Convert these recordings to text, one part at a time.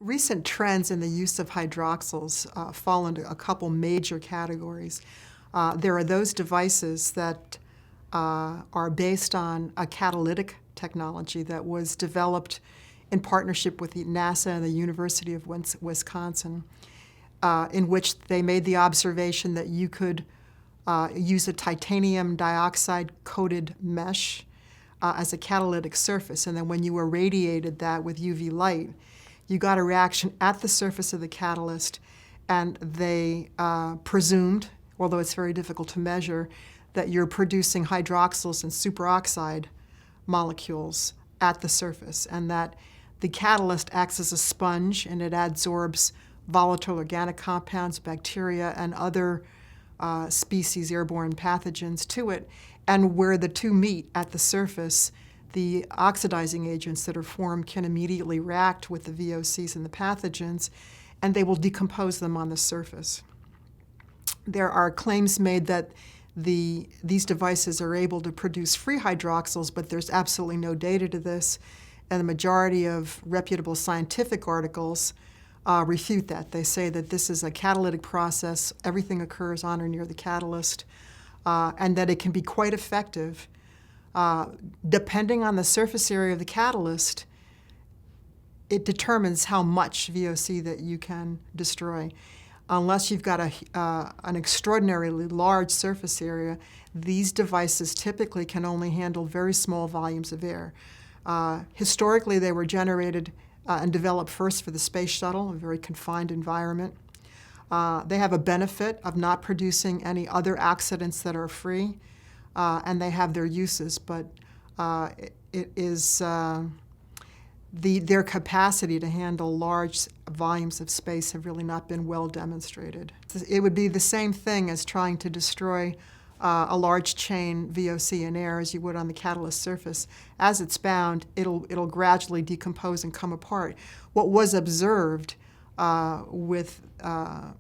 Recent trends in the use of hydroxyls fall into a couple major categories. There are those devices that are based on a catalytic technology that was developed in partnership with NASA and the University of Wisconsin, in which they made the observation that you could use a titanium dioxide coated mesh as a catalytic surface, and then when you irradiated that with UV light, you got a reaction at the surface of the catalyst, and they presumed, although it's very difficult to measure, that you're producing hydroxyls and superoxide molecules at the surface, and that the catalyst acts as a sponge and it adsorbs volatile organic compounds, bacteria, and other species, airborne pathogens to it, and where the two meet at the surface, the oxidizing agents that are formed can immediately react with the VOCs and the pathogens, and they will decompose them on the surface. There are claims made that these devices are able to produce free hydroxyls, but there's absolutely no data to this, and the majority of reputable scientific articles refute that. They say that this is a catalytic process, everything occurs on or near the catalyst, and that it can be quite effective. Depending on the surface area of the catalyst, it determines how much VOC that you can destroy. Unless you've got an extraordinarily large surface area, these devices typically can only handle very small volumes of air. Historically, they were generated and developed first for the space shuttle, a very confined environment. They have a benefit of not producing any other oxidants that are free. And they have their uses, but it is their capacity to handle large volumes of space have really not been well demonstrated. It would be the same thing as trying to destroy a large chain VOC in air as you would on the catalyst surface. As it's bound, it'll gradually decompose and come apart. What was observed with a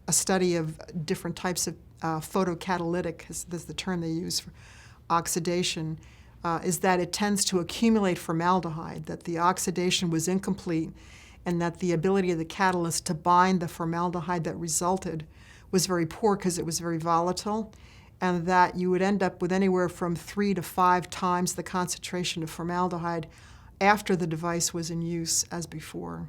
study of different types of photocatalytic, is the term they use for oxidation, is that it tends to accumulate formaldehyde, that the oxidation was incomplete, and that the ability of the catalyst to bind the formaldehyde that resulted was very poor because it was very volatile, and that you would end up with anywhere from 3 to 5 times the concentration of formaldehyde after the device was in use as before.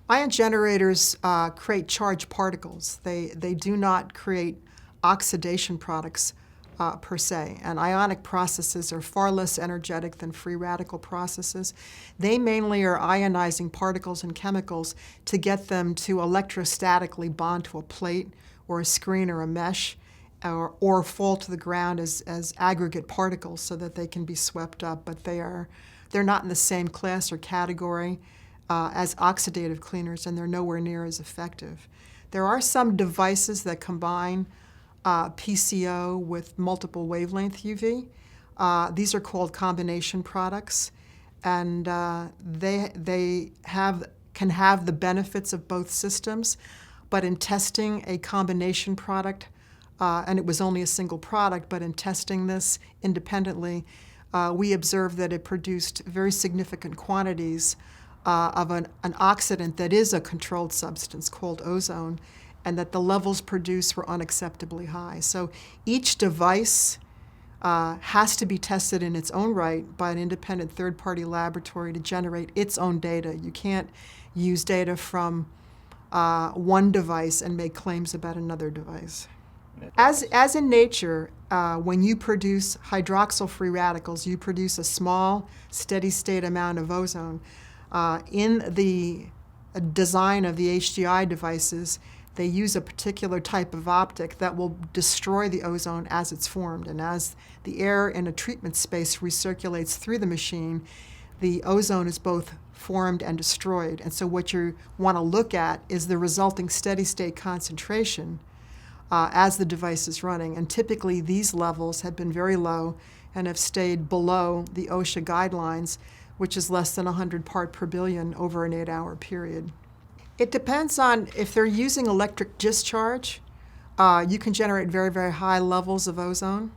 Ion generators create charged particles. They do not create oxidation products per se, and ionic processes are far less energetic than free radical processes. They mainly are ionizing particles and chemicals to get them to electrostatically bond to a plate or a screen or a mesh, or fall to the ground as aggregate particles so that they can be swept up, but they're not in the same class or category as oxidative cleaners, and they're nowhere near as effective. There are some devices that combine PCO with multiple wavelength UV. These are called combination products, and they can have the benefits of both systems, but in testing a combination product, and it was only a single product, but in testing this independently, we observed that it produced very significant quantities of an oxidant that is a controlled substance called ozone, and that the levels produced were unacceptably high. So each device has to be tested in its own right by an independent third-party laboratory to generate its own data. You can't use data from one device and make claims about another device. As in nature, when you produce hydroxyl-free radicals, you produce a small, steady-state amount of ozone. In the design of the HDI devices, they use a particular type of optic that will destroy the ozone as it's formed. And as the air in a treatment space recirculates through the machine, the ozone is both formed and destroyed. And so what you want to look at is the resulting steady-state concentration as the device is running. And typically these levels have been very low and have stayed below the OSHA guidelines, which is less than 100 part per billion over an 8-hour period. It depends on if they're using electric discharge, you can generate very, very high levels of ozone.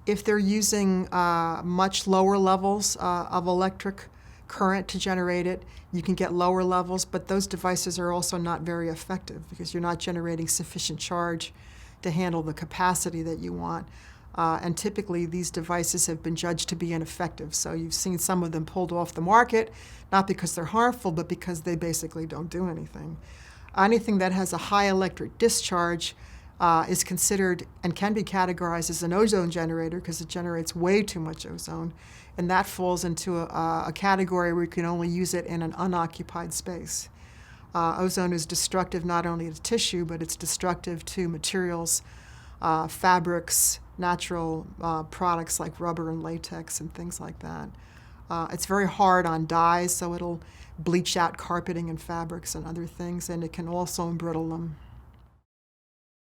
If they're using much lower levels of electric current to generate it. You can get lower levels, but those devices are also not very effective because you're not generating sufficient charge to handle the capacity that you want. And typically, these devices have been judged to be ineffective. So you've seen some of them pulled off the market, not because they're harmful, but because they basically don't do anything. Anything that has a high electric discharge is considered and can be categorized as an ozone generator because it generates way too much ozone. And that falls into a category where you can only use it in an unoccupied space. Ozone is destructive not only to tissue, but it's destructive to materials, fabrics, natural products like rubber and latex and things like that. It's very hard on dyes, so it'll bleach out carpeting and fabrics and other things, and it can also embrittle them.